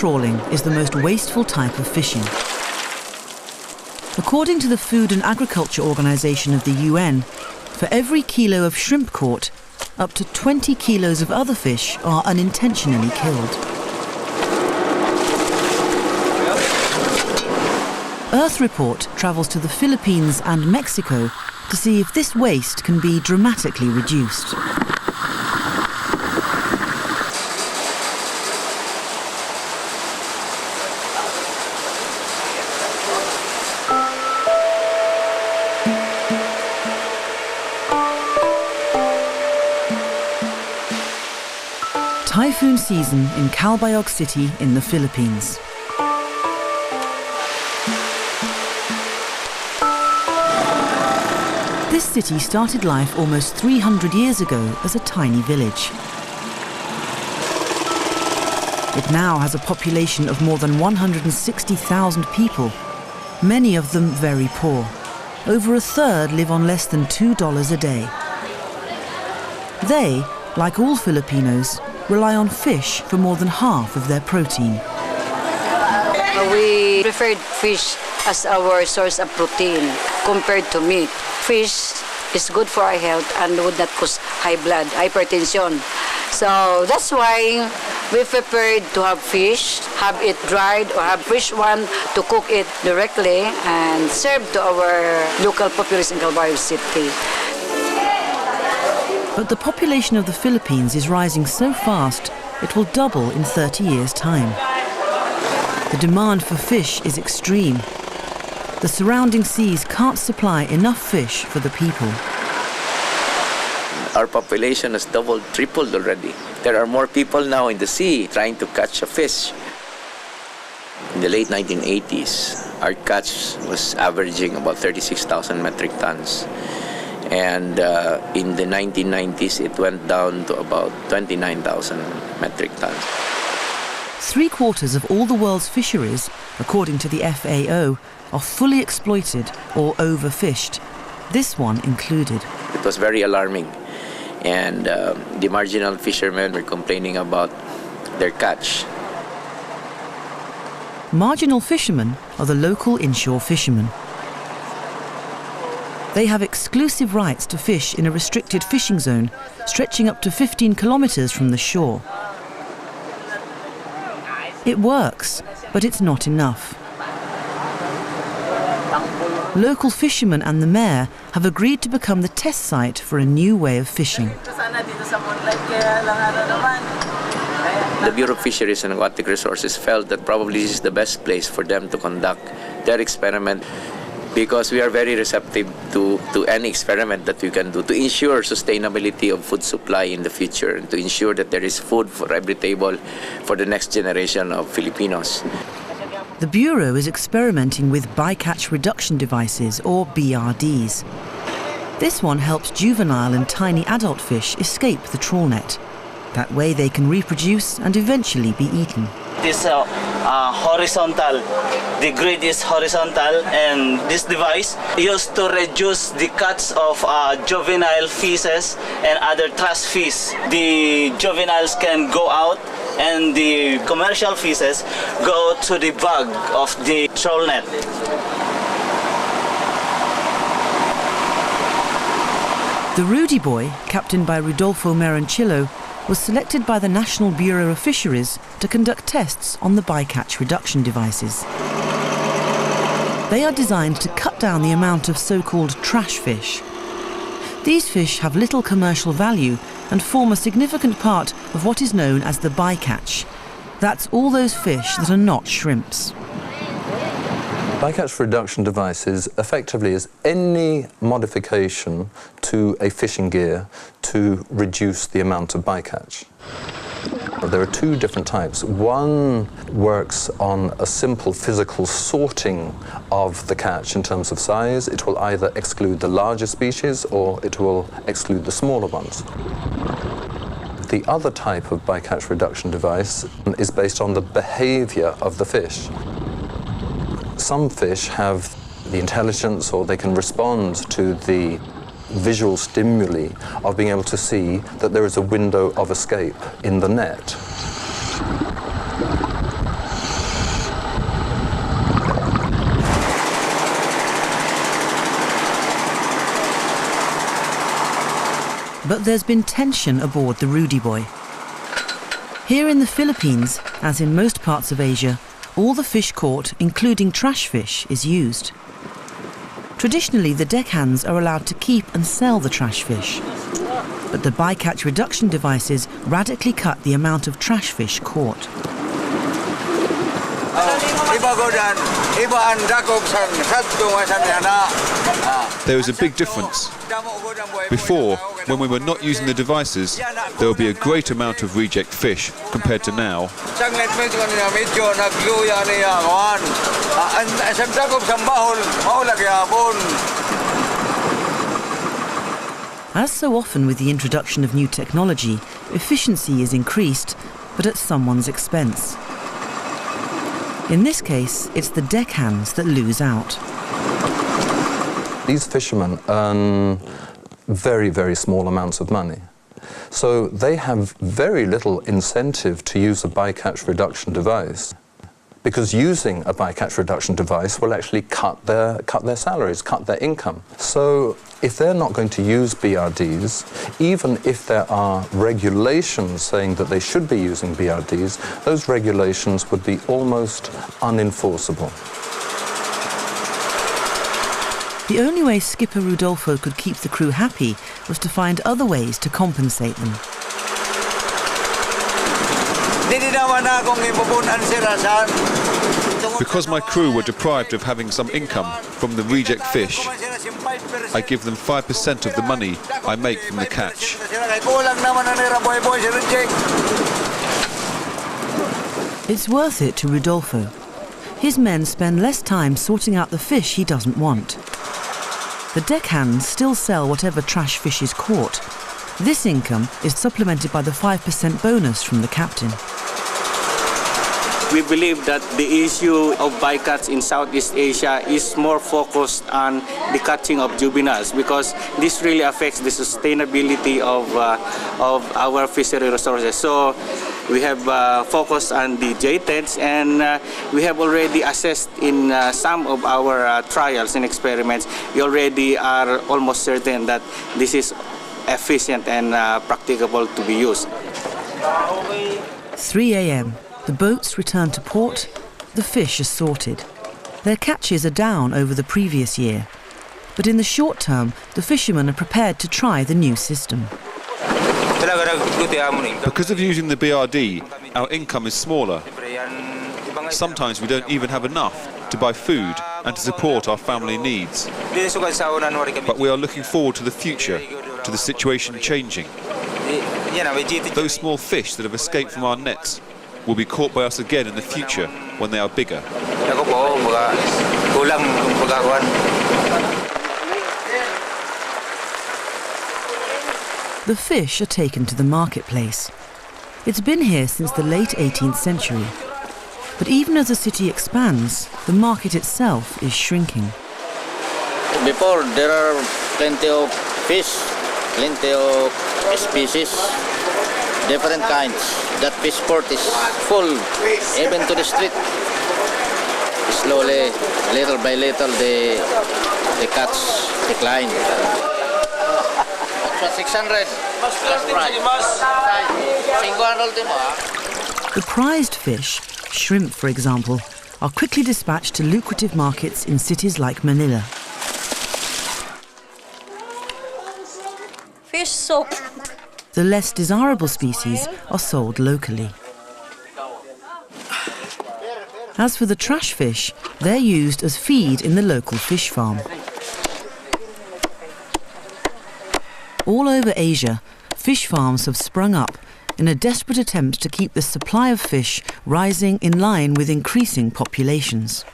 trawling is the most wasteful type of fishing. According to the Food and Agriculture Organization of the UN, for every kilo of shrimp caught, up to 20 kilos of other fish are unintentionally killed. Earth Report travels to the Philippines and Mexico to see if this waste can be dramatically reduced. Typhoon season in Calbayog City in the Philippines. This city started life almost 300 years ago as a tiny village. It now has a population of more than 160,000 people, many of them very poor. Over a third live on less than $2 a day. They, like all Filipinos, rely on fish for more than half of their protein. We prefer fish as our source of protein compared to meat. Fish is good for our health and would not cause high blood, hypertension. So that's why we prefer to have fish, have it dried or have fresh one to cook it directly and serve to our local population in Calbayog City. But the population of the Philippines is rising so fast, it will double in 30 years' time. The demand for fish is extreme. The surrounding seas can't supply enough fish for the people. Our population has doubled, tripled already. There are more people now in the sea trying to catch a fish. In the late 1980s, our catch was averaging about 36,000 metric tons. And in the 1990s, it went down to about 29,000 metric tons. 3/4 of all the world's fisheries, according to the FAO, are fully exploited or overfished, this one included. It was very alarming, and the marginal fishermen were complaining about their catch. Marginal fishermen are the local inshore fishermen. They have exclusive rights to fish in a restricted fishing zone stretching up to 15 kilometers from the shore. It works, but it's not enough. Local fishermen and the mayor have agreed to become the test site for a new way of fishing. The Bureau of Fisheries and Aquatic Resources felt that probably this is the best place for them to conduct their experiment, because we are very receptive to any experiment that we can do to ensure sustainability of food supply in the future and to ensure that there is food for every table for the next generation of Filipinos. The Bureau is experimenting with bycatch reduction devices, or BRDs. This one helps juvenile and tiny adult fish escape the trawl net. That way they can reproduce and eventually be eaten. This horizontal, the grid is horizontal, and this device used to reduce the cuts of juvenile fishes and other trash fish. The juveniles can go out and the commercial fishes go to the bag of the trawl net. The Rudy Boy, captained by Rodolfo Meroncillo, was selected by the National Bureau of Fisheries to conduct tests on the bycatch reduction devices. They are designed to cut down the amount of so-called trash fish. These fish have little commercial value and form a significant part of what is known as the bycatch. That's all those fish that are not shrimps. Bycatch reduction devices effectively is any modification to a fishing gear to reduce the amount of bycatch. There are two different types. One works on a simple physical sorting of the catch in terms of size. It will either exclude the larger species or it will exclude the smaller ones. The other type of bycatch reduction device is based on the behavior of the fish. Some fish have the intelligence, or they can respond to the visual stimuli of being able to see that there is a window of escape in the net. But there's been tension aboard the Rudy Boy. Here in the Philippines, as in most parts of Asia, all the fish caught, including trash fish, is used. Traditionally, the deckhands are allowed to keep and sell the trash fish. But the bycatch reduction devices radically cut the amount of trash fish caught. There is a big difference. Before, when we were not using the devices, there would be a great amount of reject fish compared to now. As so often with the introduction of new technology, efficiency is increased, but at someone's expense. In this case, it's the deckhands that lose out. These fishermen earn very, very small amounts of money. So they have very little incentive to use a bycatch reduction device, because using a bycatch reduction device will actually cut their salaries, cut their income. So if they're not going to use BRDs, even if there are regulations saying that they should be using BRDs, those regulations would be almost unenforceable. The only way skipper Rudolfo could keep the crew happy was to find other ways to compensate them. Because my crew were deprived of having some income from the reject fish, I give them 5% of the money I make from the catch. It's worth it to Rudolfo. His men spend less time sorting out the fish he doesn't want. The deckhands still sell whatever trash fish is caught. This income is supplemented by the 5% bonus from the captain. We believe that the issue of bycatch in Southeast Asia is more focused on the catching of juveniles, because this really affects the sustainability of our fishery resources. So we have focused on the J-TEDs, and we have already assessed in some of our trials and experiments. We already are almost certain that this is efficient and practicable to be used. 3 a.m. The boats return to port, the fish are sorted. Their catches are down over the previous year. But in the short term, the fishermen are prepared to try the new system. Because of using the BRD, our income is smaller. Sometimes we don't even have enough to buy food and to support our family needs. But we are looking forward to the future, to the situation changing. Those small fish that have escaped from our nets will be caught by us again in the future when they are bigger. The fish are taken to the marketplace. It's been here since the late 18th century. But even as the city expands, the market itself is shrinking. Before, there are plenty of fish, plenty of species, different kinds. That fish port is full, even to the street. Slowly, little by little, the catch decline. 600. The prized fish, shrimp for example, are quickly dispatched to lucrative markets in cities like Manila. Fish soup. The less desirable species are sold locally. As for the trash fish, they're used as feed in the local fish farm. All over Asia, fish farms have sprung up in a desperate attempt to keep the supply of fish rising in line with increasing populations.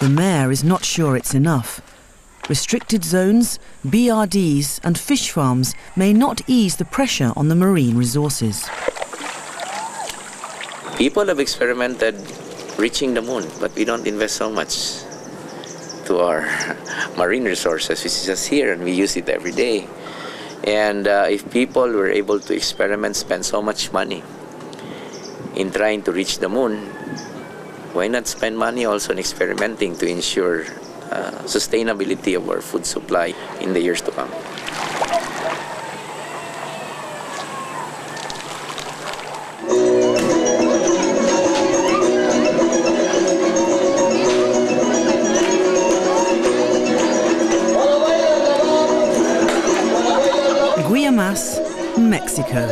The mayor is not sure it's enough. Restricted zones, BRDs and fish farms may not ease the pressure on the marine resources. People have experimented reaching the moon, but we don't invest so much to our marine resources, which is just here, and we use it every day. And if people were able to experiment, spend so much money in trying to reach the moon, why not spend money also in experimenting to ensure sustainability of our food supply in the years to come? Guaymas, Mexico.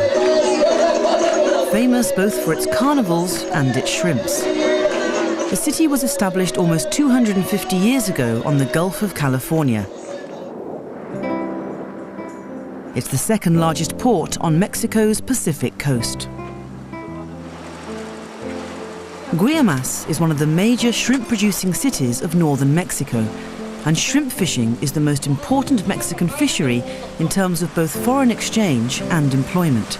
Famous both for its carnivals and its shrimps. The city was established almost 250 years ago on the Gulf of California. It's the second largest port on Mexico's Pacific coast. Guaymas is one of the major shrimp-producing cities of northern Mexico, and shrimp fishing is the most important Mexican fishery in terms of both foreign exchange and employment.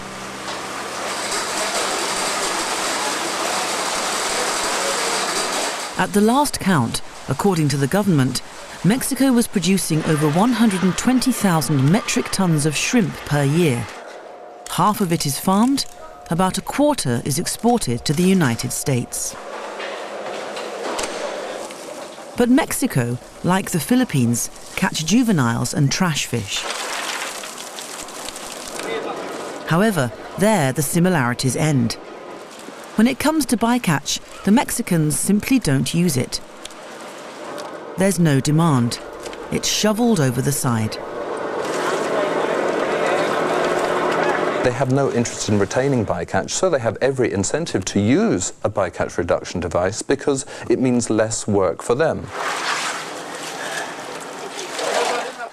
At the last count, according to the government, Mexico was producing over 120,000 metric tons of shrimp per year. Half of it is farmed, about a quarter is exported to the United States. But Mexico, like the Philippines, catch juveniles and trash fish. However, there the similarities end. When it comes to bycatch, the Mexicans simply don't use it. There's no demand. It's shoveled over the side. They have no interest in retaining bycatch, so they have every incentive to use a bycatch reduction device because it means less work for them.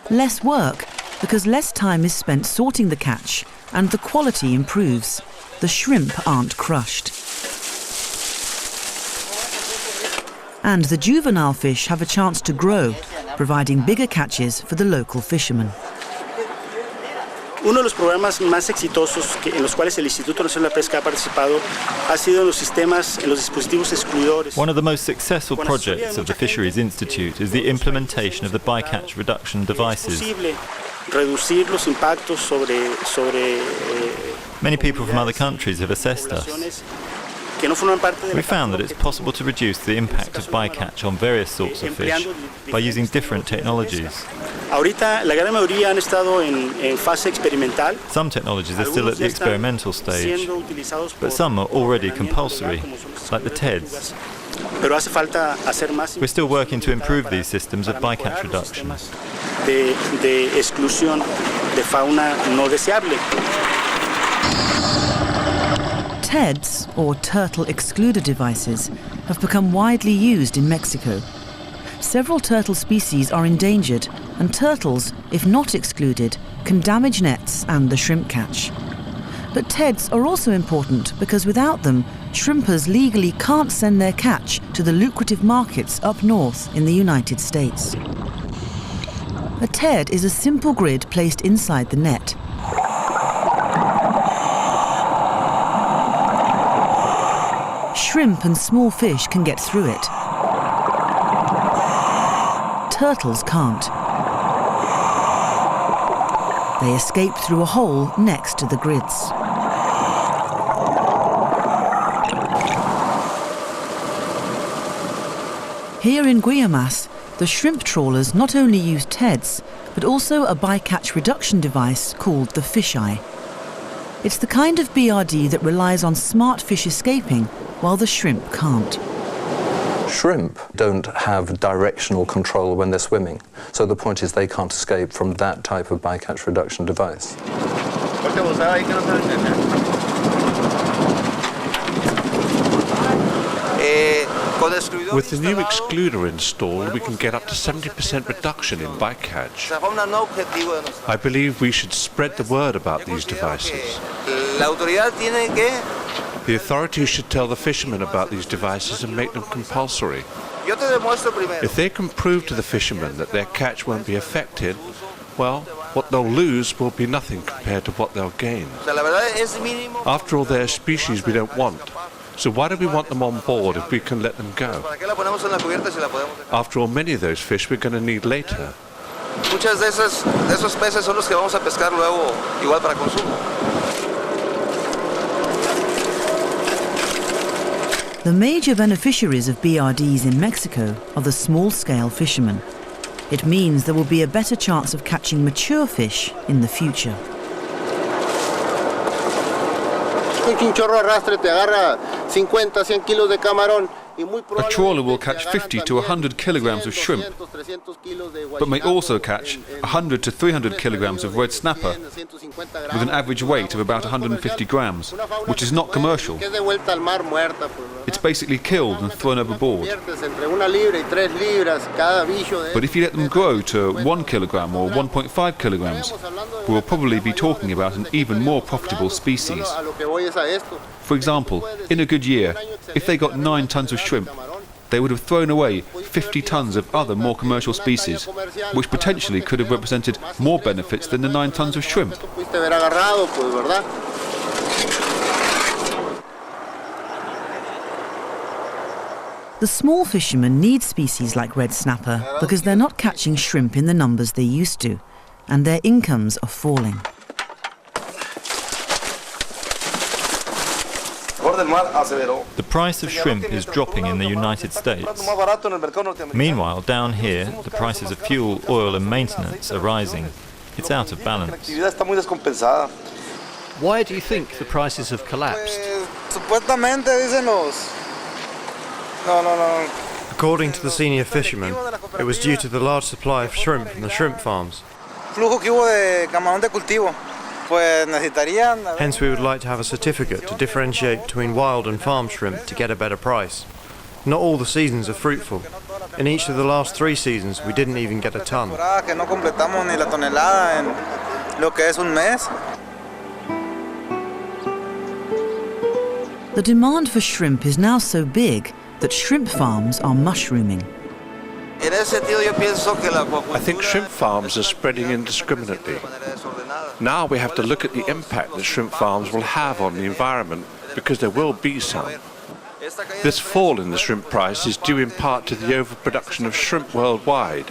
Less work because less time is spent sorting the catch and the quality improves. The shrimp aren't crushed. And the juvenile fish have a chance to grow, providing bigger catches for the local fishermen. Uno de los programas más exitosos en los cuales el Instituto Nacional de Pesca ha participado ha sido en los sistemas, en los dispositivos excluidores. One of the most successful projects of the Fisheries Institute is the implementation of the bycatch reduction devices. Reducir los impactos sobre Many people from other countries have assessed us. We found that it's possible to reduce the impact of bycatch on various sorts of fish by using different technologies. Some technologies are still at the experimental stage, but some are already compulsory, like the TEDs. We're still working to improve these systems of bycatch reduction. De exclusión de fauna no deseable. TEDs, or turtle excluder devices, have become widely used in Mexico. Several turtle species are endangered, and turtles, if not excluded, can damage nets and the shrimp catch. But TEDs are also important because without them, shrimpers legally can't send their catch to the lucrative markets up north in the United States. A TED is a simple grid placed inside the net. Shrimp and small fish can get through it. Turtles can't. They escape through a hole next to the grids. Here in Guaymas, the shrimp trawlers not only use TEDs, but also a bycatch reduction device called the fisheye. It's the kind of BRD that relies on smart fish escaping while the shrimp can't. Shrimp don't have directional control when they're swimming, so the point is they can't escape from that type of bycatch reduction device. With the new excluder installed, we can get up to 70% reduction in bycatch. I believe we should spread the word about these devices. The authorities should tell the fishermen about these devices and make them compulsory. If they can prove to the fishermen that their catch won't be affected, well, what they'll lose will be nothing compared to what they'll gain. After all, they're a species we don't want. So why do we want them on board if we can let them go? After all, many of those fish we're going to need later. Muchas de esos peces son los que vamos a pescar luego, igual para consumo. The major beneficiaries of BRDs in Mexico are the small-scale fishermen. It means there will be a better chance of catching mature fish in the future. Un chorro arrastre te agarra 50, 100 kilos de camarón A trawler will catch 50 to 100 kilograms of shrimp, but may also catch 100 to 300 kilograms of red snapper with an average weight of about 150 grams, which is not commercial. It's basically killed and thrown overboard. But if you let them grow to 1 kilogram or 1.5 kilograms, we'll probably be talking about an even more profitable species. For example, in a good year, if they got 9 tons of shrimp, they would have thrown away 50 tons of other more commercial species, which potentially could have represented more benefits than the 9 tons of shrimp. The small fishermen need species like red snapper because they're not catching shrimp in the numbers they used to, and their incomes are falling. The price of shrimp is dropping in the United States. Meanwhile, down here, the prices of fuel, oil and maintenance are rising. It's out of balance. Why do you think the prices have collapsed? According to the senior fishermen, it was due to the large supply of shrimp from the shrimp farms. Hence, we would like to have a certificate to differentiate between wild and farm shrimp to get a better price. Not all the seasons are fruitful. In each of the last 3 seasons, we didn't even get a ton. The demand for shrimp is now so big that shrimp farms are mushrooming. I think shrimp farms are spreading indiscriminately. Now we have to look at the impact that shrimp farms will have on the environment, because there will be some. This fall in the shrimp price is due in part to the overproduction of shrimp worldwide.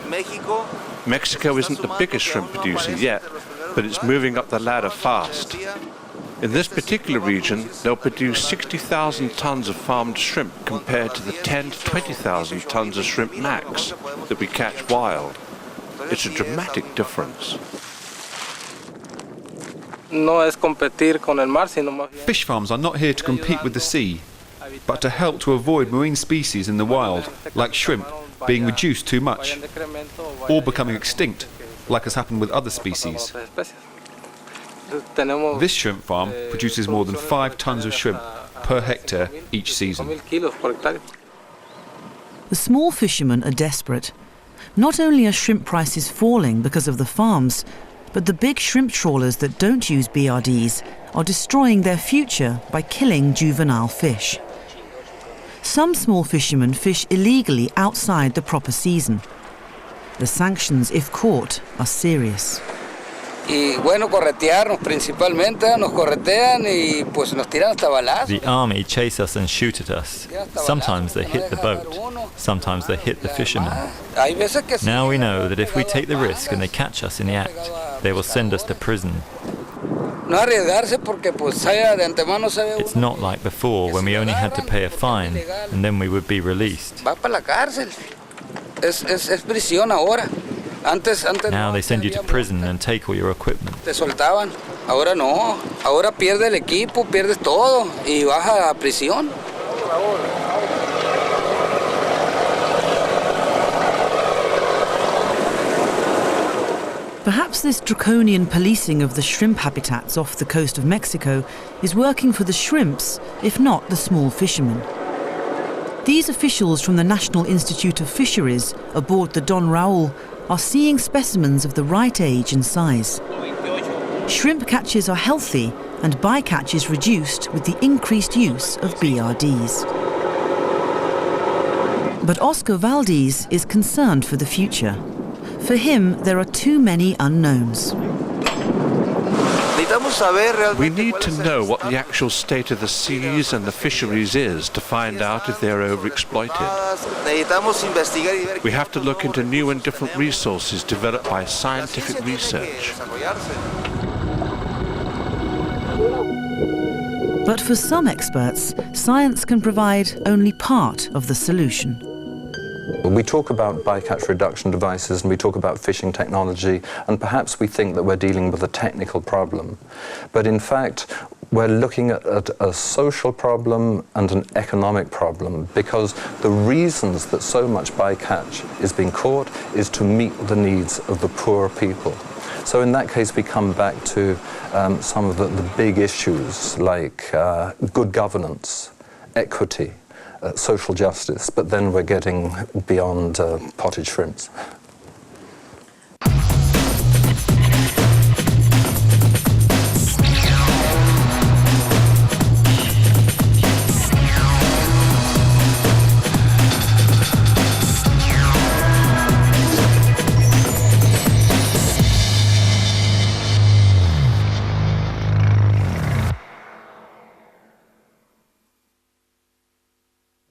Mexico isn't the biggest shrimp producer yet, but it's moving up the ladder fast. In this particular region, they'll produce 60,000 tons of farmed shrimp compared to the 10 to 20,000 tons of shrimp max that we catch wild. It's a dramatic difference. Fish farms are not here to compete with the sea, but to help to avoid marine species in the wild, like shrimp, being reduced too much, or becoming extinct, like has happened with other species. This shrimp farm produces more than 5 tons of shrimp per hectare each season. The small fishermen are desperate. Not only are shrimp prices falling because of the farms, but the big shrimp trawlers that don't use BRDs are destroying their future by killing juvenile fish. Some small fishermen fish illegally outside the proper season. The sanctions, if caught, are serious. Y bueno, corretearnos principalmente, nos corretean y pues nos tiran hasta balazos. The army chase us and shoot at us. Sometimes they hit the boat, sometimes they hit the fishermen. Now we know that if we take the risk and they catch us in the act, they will send us to prison. It's not like before when we only had to pay a fine and then we would be released. Now they send you to prison and take all your equipment. Te soltaban. Ahora no. Ahora pierde el equipo, pierdes todo y vas a prisión. Perhaps this draconian policing of the shrimp habitats off the coast of Mexico is working for the shrimps, if not the small fishermen. These officials from the National Institute of Fisheries aboard the Don Raul are seeing specimens of the right age and size. Shrimp catches are healthy and bycatch is reduced with the increased use of BRDs. But Oscar Valdez is concerned for the future. For him, there are too many unknowns. We need to know what the actual state of the seas and the fisheries is to find out if they're overexploited. We have to look into new and different resources developed by scientific research. But for some experts, science can provide only part of the solution. We talk about bycatch reduction devices and we talk about fishing technology, and perhaps we think that we're dealing with a technical problem. But in fact, we're looking at a social problem and an economic problem, because the reasons that so much bycatch is being caught is to meet the needs of the poor people. So in that case, we come back to some of the big issues like good governance, equity, social justice, but then we're getting beyond potted shrimps.